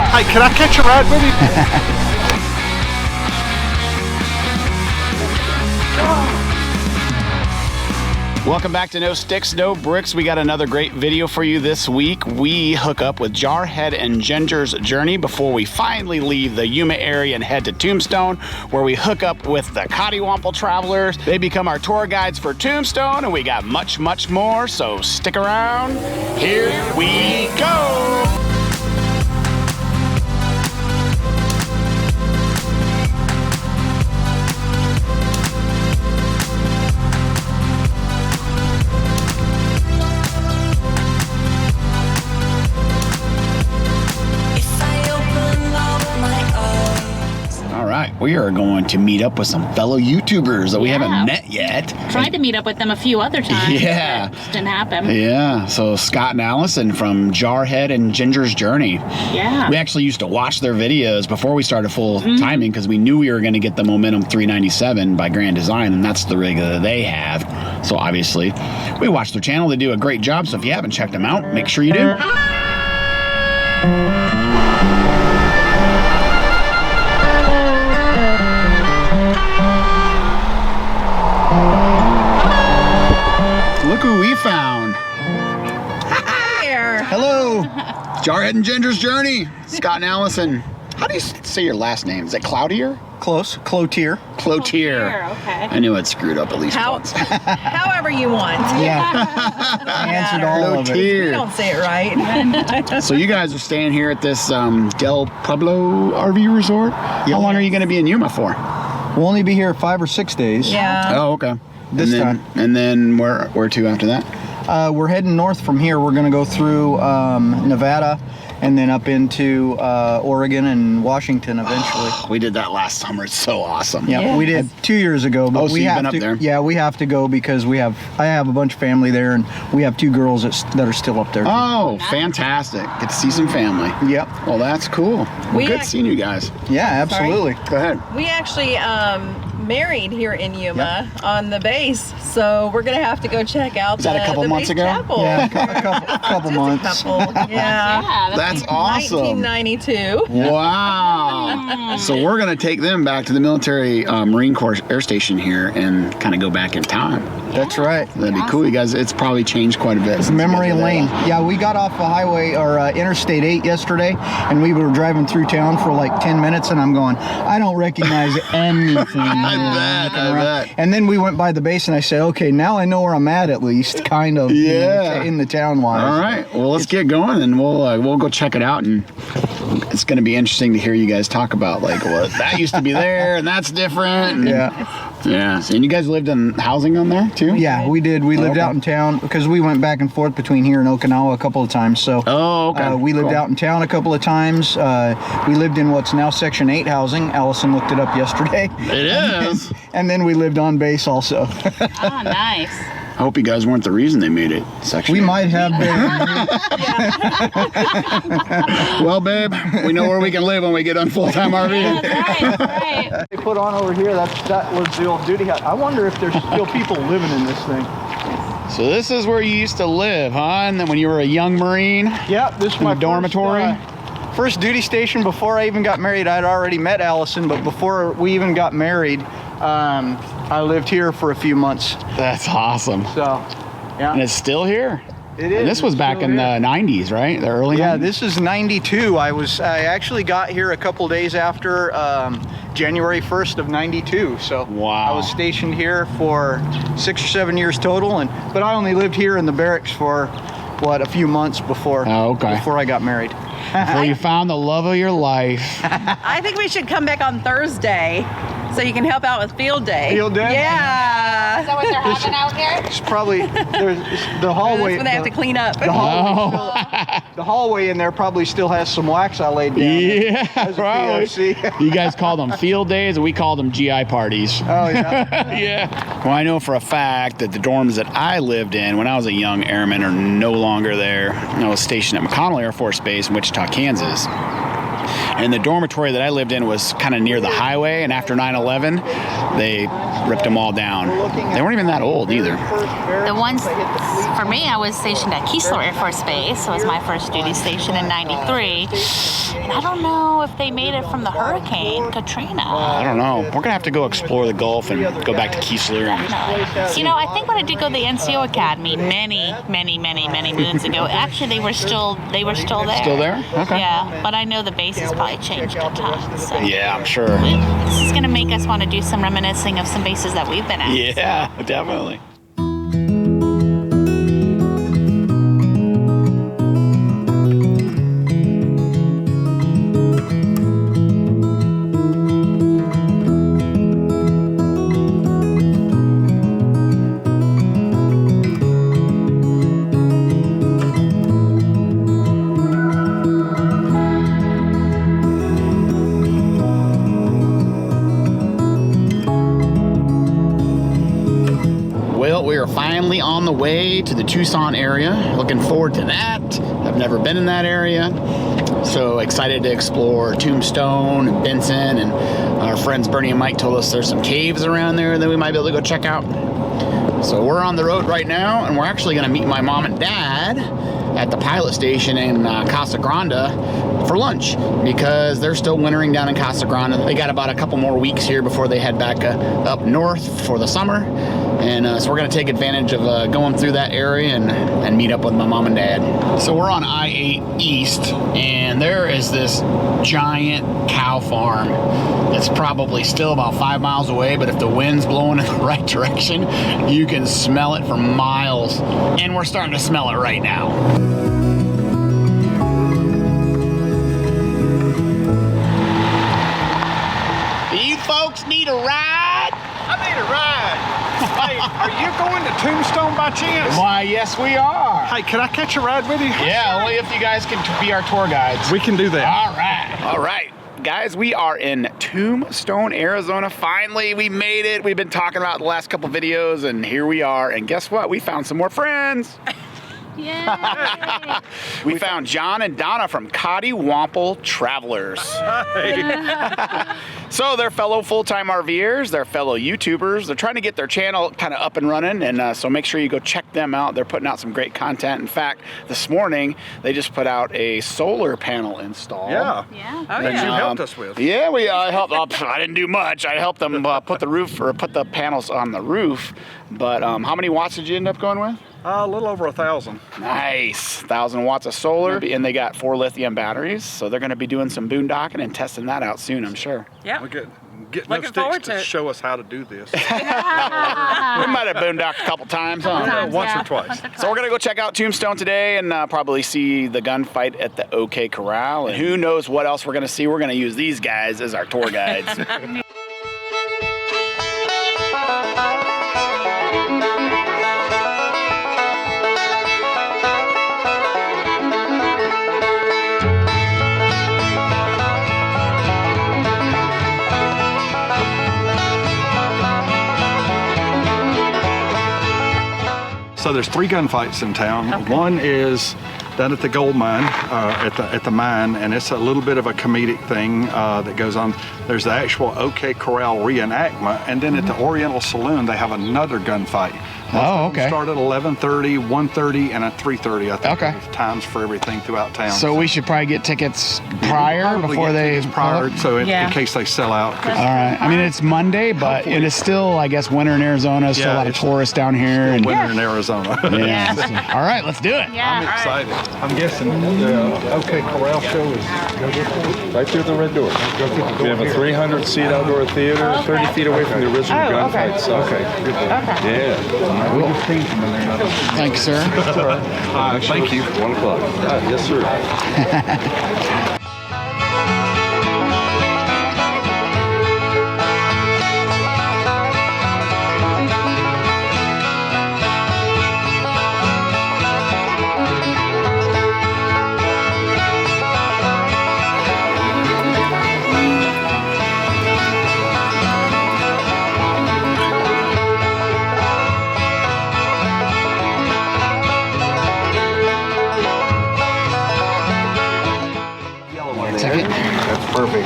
Hi, can I catch a ride with you? Welcome back to No Sticks, No Bricks. We got another great video for you this week. We hook up with Jarhead and Ginger's journey before we finally leave the Yuma area and head to Tombstone, where we hook up with the Cottywample travelers. They become our tour guides for Tombstone, and we got much, much more, so stick around. Here we go! We are going to meet up with some fellow YouTubers that we haven't met yet. Tried to meet up with them a few other times. Yeah. But it just didn't happen. Yeah. So Scott and Allison from Jarhead and Ginger's Journey. Yeah. We actually used to watch their videos before we started full timing because we knew we were going to get the Momentum 397 by Grand Design, and that's the rig that they have. So obviously, we watched their channel. They do a great job. So if you haven't checked them out, make sure you do. Look who we found. Here. Hello. Jarhead and Ginger's Journey. Scott and Allison. How do you say your last name? Is it Cloutier? Close. Cloutier. Cloutier. Okay. I knew I'd screwed up at least once. However you want. Yeah. I answered all of it. You don't say it right. So you guys are staying here at this Del Pueblo RV resort. How long are you going to be in Yuma for? We'll only be here 5 or 6 days. Yeah. Oh, okay. This time. And then where to after that? We're heading north from here. We're going to go through Nevada and then up into Oregon and Washington eventually. We did that last summer. It's so awesome. Yeah, we did 2 years ago. But so we you've have been up to, there? Yeah, we have to go because I have a bunch of family there, and we have 2 girls that are still up there. Oh, fantastic. Get to see some family. Yep. Well, that's cool. Well, good seeing you guys. Yeah, absolutely. Go ahead. We actually married here in Yuma on the base, so we're gonna have to go check out. Was that a couple months ago? Chapel. Yeah, a couple months. Yeah. That's awesome. 1992. Wow. So we're going to take them back to the military Marine Corps Air Station here and kind of go back in time. That's right. That'd be cool. You guys, it's probably changed quite a bit. It's memory lane. Yeah, we got off the highway or Interstate 8 yesterday, and we were driving through town for like 10 minutes, and I'm going, I don't recognize anything. I bet. And then we went by the base, and I said, okay, now I know where I'm at least, kind of. Yeah. In the town wise. All right. Well, let's get going, and we'll go check it out, and it's going to be interesting to hear you guys talk about like what that used to be there, and that's different. And, yeah. And you guys lived in housing on there too? Yeah, we did. We lived out in town because we went back and forth between here and Okinawa a couple of times. So we lived out in town a couple of times. We lived in what's now Section 8 housing. Allison looked it up yesterday. It is. And then we lived on base also. Oh, nice. I hope you guys weren't the reason they made it Section 8. We might have been. Well, babe, we know where we can live when we get on Fulltime RV. That's right. They put on over here, that was the old duty hut. I wonder if there's still people living in this thing. So this is where you used to live, huh? And then when you were a young Marine? Yep, this is my dormitory. First duty station before I even got married. I'd already met Allison, but before we even got married, I lived here for a few months. That's awesome. So, yeah. And it's still here? It is. And this was back in the 90s, right? The early 90s? Yeah, this is 92. I actually got here a couple days after January 1st of 92. So wow. I was stationed here for 6 or 7 years total, but I only lived here in the barracks for a few months before I got married. Before you found the love of your life. I think we should come back on Thursday so you can help out with field day. Field day? Yeah. Is that what they're having out here? It's probably there's the hallway. That's when they have to clean up. The hallway in there probably still has some wax I laid down. Yeah, probably. You guys call them field days, and we call them GI parties. Oh yeah. Yeah. Well, I know for a fact that the dorms that I lived in when I was a young airman are no longer there. I was stationed at McConnell Air Force Base in Wichita, Kansas. And the dormitory that I lived in was kind of near the highway, and after 9/11, they ripped them all down. They weren't even that old either. The ones, for me, I was stationed at Keesler Air Force Base. It was my first duty station in '93. And I don't know if they made it from the Hurricane Katrina. I don't know. We're going to have to go explore the Gulf and go back to Keesler. You know, I think when I did go to the NCO Academy many moons ago, actually they were still there. Still there? Okay. Yeah, but I know the base has probably changed a ton. So. Yeah, I'm sure. This is going to make us want to do some reminiscing of some bases that we've been at. Yeah, definitely. Finally on the way to the Tucson area. Looking forward to that. I've never been in that area. So excited to explore Tombstone and Benson, and our friends Bernie and Mike told us there's some caves around there that we might be able to go check out. So we're on the road right now, and we're actually going to meet my mom and dad at the pilot station in Casa Grande for lunch, because they're still wintering down in Casa Grande. They got about a couple more weeks here before they head back up north for the summer. And so we're going to take advantage of going through that area and meet up with my mom and dad. So we're on I-8 East, and there is this giant cow farm that's probably still about 5 miles away, but if the wind's blowing in the right direction, you can smell it for miles. And we're starting to smell it right now. Do you folks need a ride? I need a ride. Hey, are you going to Tombstone by chance? Why, yes, we are. Hey, can I catch a ride with you? Yeah, only if you guys can be our tour guides. We can do that. All right. All right. Guys, we are in Tombstone, Arizona. Finally, we made it. We've been talking about the last couple videos, and here we are. And guess what? We found some more friends. Yay! We found John and Donna from Cottywomple Travelers. So they're fellow full-time RVers, they're fellow YouTubers. They're trying to get their channel kind of up and running, and so make sure you go check them out. They're putting out some great content. In fact, this morning they just put out a solar panel install. Yeah. Oh, That you helped us with. Yeah, we helped. I didn't do much. I helped them put the panels on the roof. But how many watts did you end up going with? A little over 1,000. Nice, 1,000 watts of solar, and they got 4 lithium batteries. So they're going to be doing some boondocking and testing that out soon, I'm sure. Yeah. We'll get no Looking sticks forward to to it. show us how to do this. We might have boondocked a couple times, huh? Once or twice. So we're gonna go check out Tombstone today and probably see the gunfight at the OK Corral. And who knows what else we're gonna see. We're gonna use these guys as our tour guides. So there's 3 gunfights in town. Okay. One is down at the gold mine, at the mine, and it's a little bit of a comedic thing that goes on. There's the actual OK Corral reenactment, and then at the Oriental Saloon they have another gunfight. Oh, okay. Start at 11:30, 1:30, and at 3:30. I think Okay. there's times for everything throughout town. So we should probably get tickets prior Probably before get they tickets prior, so in Yeah. case they sell out. 'cause- All right. I mean, it's Monday, but it is still, I guess, winter in Arizona. Still a lot of it's tourists down here. And winter in Arizona. yeah. All right, let's do it. Yeah. I'm excited. I'm guessing the OK Corral show is Right through the red door. We have a 300-seat outdoor theater, 30 feet away from the original gunfight. So, yeah. Thanks, sir. thank you. 1 o'clock. Yes, sir.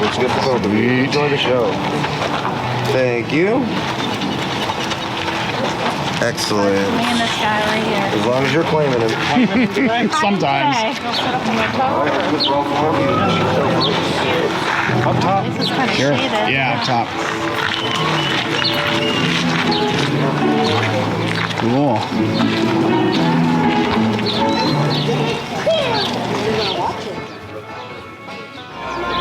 Let's get the both of you. Enjoy the show. Thank you. Excellent. Me and this guy right here. As long as you're claiming him. Sometimes. Okay. We'll set up on my top. Up top. This is kind of Sure. shaded. Yeah, up top. Cool.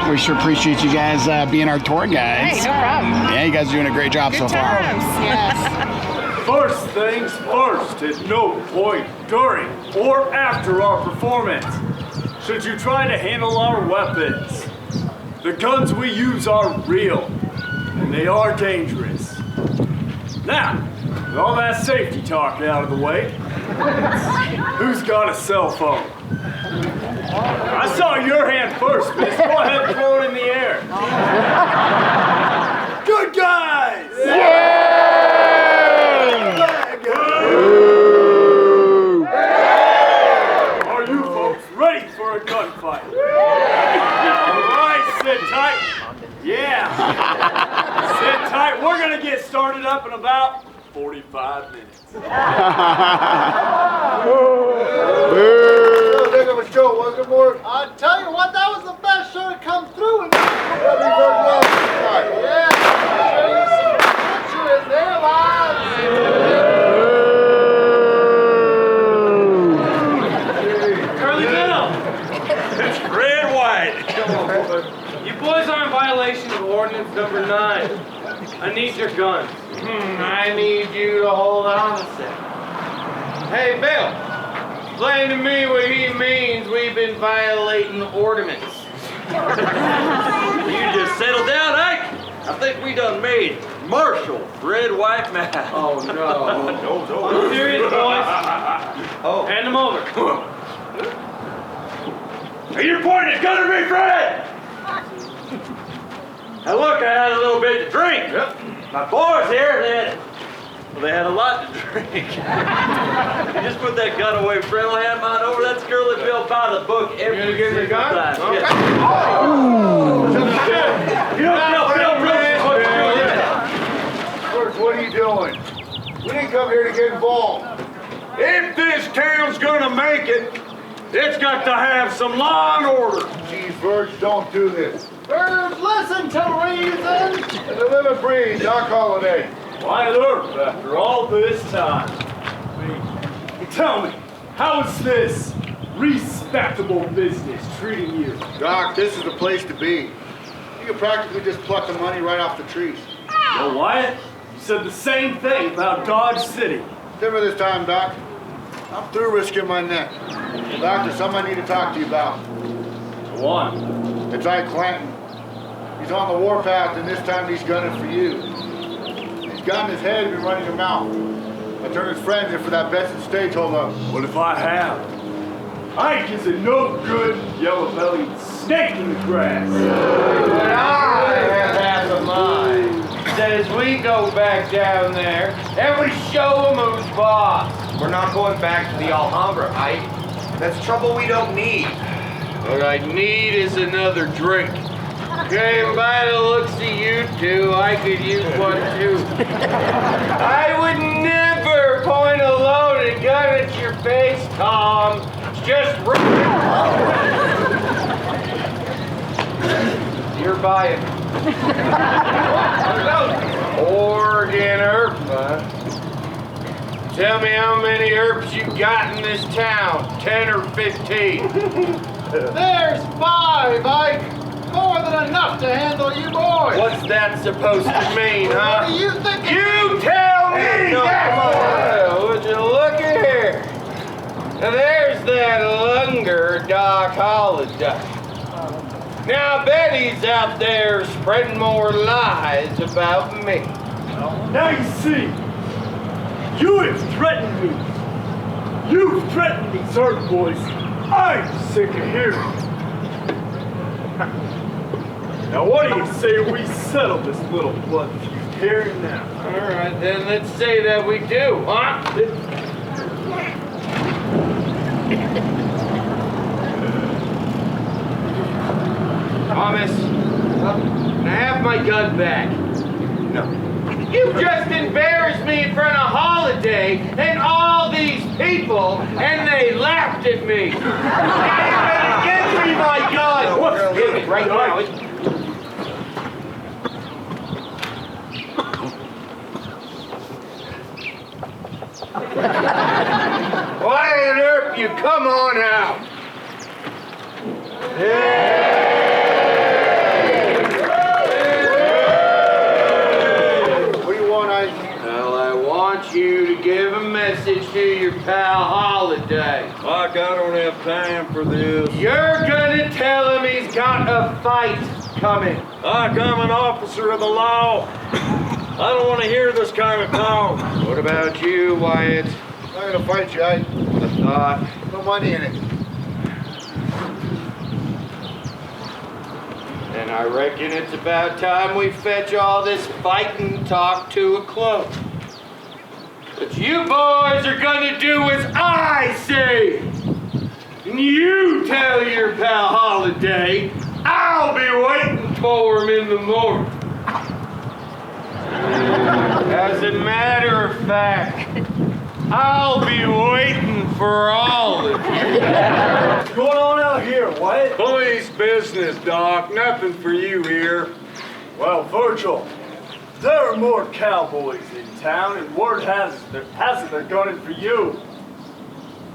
We sure appreciate you guys being our tour guides. Hey, no problem. Yeah, you guys are doing a great job so far. Yes. First things first, at no point during or after our performance should you try to handle our weapons. The guns we use are real, and they are dangerous. Now, with all that safety talk out of the way, who's got a cell phone? I saw your hand first, miss. Go ahead and throw it in the air. Good guys! Are you folks ready for a gunfight? All right, sit tight. Yeah. Sit tight. We're going to get started up in about 45 minutes. I tell you what, that was the best show to come through. And yeah, picture in their lives. Curly Bill! It's red white. You boys are in violation of ordinance number 9. I need your guns. I need you to hold on a second. Hey, Bill. Explain to me what he means we've been violating ordinance. You just settle down, Ike. I think we done made Marshall red, white man. Oh, no. I'm serious, boys. Oh. Hand them over. Are you pointing a gun at me, Fred? Now look, I had a little bit to drink. Yep. My boys here, they had a lot to drink. You just put that gun away, Fred. I'll hand mine over. That's Curly Bill by the book every You gonna give me the single gun? time. Okay. Yeah. You don't tell Bill Brooks what you're doing. First, what are you doing? We didn't come here to get involved. If this town's gonna make it, it's got to have some law and order. Geez, birds don't do this. Birds listen to reason. And they live and breathe, Doc Holliday. Why on earth, after all this time? Tell me, how is this respectable business treating you? Doc, this is the place to be. You can practically just pluck the money right off the trees. Well, Wyatt, you said the same thing about Dodge City. Different this time, Doc. I'm through risking my neck. Doc, there's something I need to talk to you about. Go on. It's Ike Clanton. He's on the warpath, and this time he's gunning for you. He's got in his head and been running your mouth. I turned his friends in for that Benson stage holdup. What if I have? Ike is a no-good, yellow-bellied snake in the grass. But I have half a mind. Says we go back down there and we show him who's boss. We're not going back to the Alhambra, Ike. That's trouble we don't need. What I need is another drink. Okay, and by the looks of you two, I could use one too. I would never point a loaded gun at your face, Tom. It's just you're buying. Oregon herb, huh? Tell me how many herbs you got in this town, 10 or 15? There's 5, Ike. More than enough to handle you boys. What's that supposed to mean, huh? What do you think? You tell me! No, come on. Would you look at here? Now there's that lunger Doc Holliday. Now I bet he's out there spreading more lies about me. Now you see, you have threatened me. You've threatened me, certain boys. I'm sick of hearing. Now what do you say we settle this little blood feud here and now? All right, then let's say that we do, huh? Thomas, Can I have my gun back? No. You just embarrassed me in front of Holiday and all these people, and they laughed at me. Now you better give me my gun. Give it right now. Why on earth you come on out? What do you want, Ike? Well, I want you to give a message to your pal Holiday. Mike, I don't have time for this. You're gonna tell him he's got a fight coming. Mike, I'm an officer of the law. I don't want to hear this kind of talk. What about you, Wyatt? I'm not gonna fight you, Ike. I thought. No money in it. And I reckon it's about time we fetch all this fighting talk to a close. But you boys are gonna do as I say. And you tell your pal Holiday I'll be waiting for him in the morning. As a matter of fact, I'll be waiting for all of you. What's going on out here, Wyatt? Police business, Doc. Nothing for you here. Well, Virgil, there are more cowboys in town, and word has it they're gunning for you.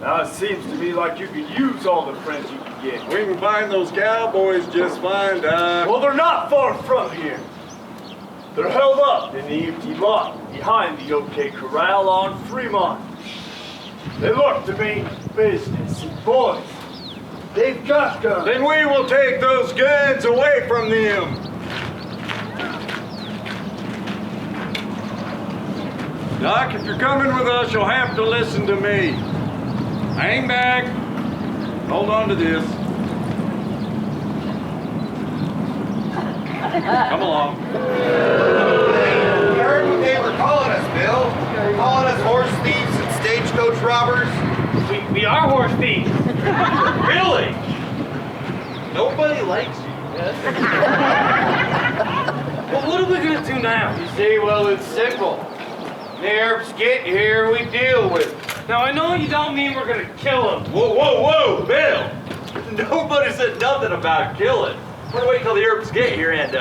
Now it seems to me like you could use all the friends you can get. We can find those cowboys just fine, Doc. Well, they're not far from here. They're held up in the empty lot behind the OK Corral on Fremont. They look to be business and boys. They've got guns. Then we will take those guns away from them. Doc, if you're coming with us, you'll have to listen to me. Hang back. Hold on to this. Come along. I heard what they were calling us, Bill. Calling us horse thieves and stagecoach robbers. We are horse thieves. Really? Nobody likes you. Well, what are we gonna do now? You see, well, it's simple. The Arabs get here, we deal with it. Now, I know you don't mean we're gonna kill them. Whoa, whoa, whoa, Bill! Nobody said nothing about killing. We're gonna wait till the Arabs get here and,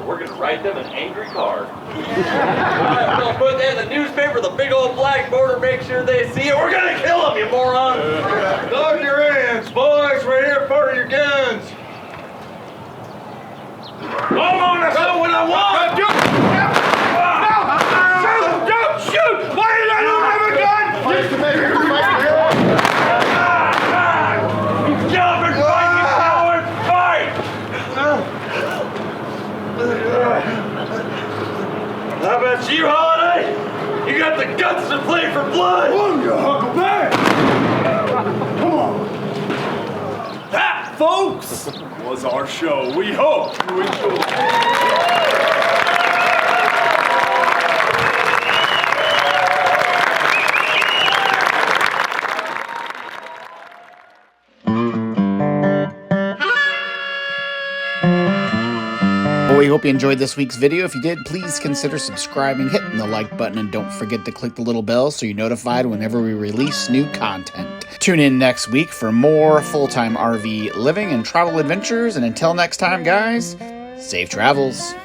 we're gonna write them an angry card. We're gonna put that in the newspaper, the big old black border, make sure they see it. We're gonna kill them, you moron! Load your hands, boys, we're here for your guns. Come on, that's not what I want! Don't shoot! Why did I not have a gun? Fight to maybe fight to Get up and fight, you coward! Fight! How about you, Holiday? You got the guts to play for blood! Oh, you huckleberry! Come on. That, folks, was our show. We hope you enjoyed it. We hope you enjoyed this week's video. If you did, please consider subscribing, hitting the like button, and don't forget to click the little bell so you're notified whenever we release new content. Tune in next week for more full-time RV living and travel adventures, and until next time, guys, safe travels.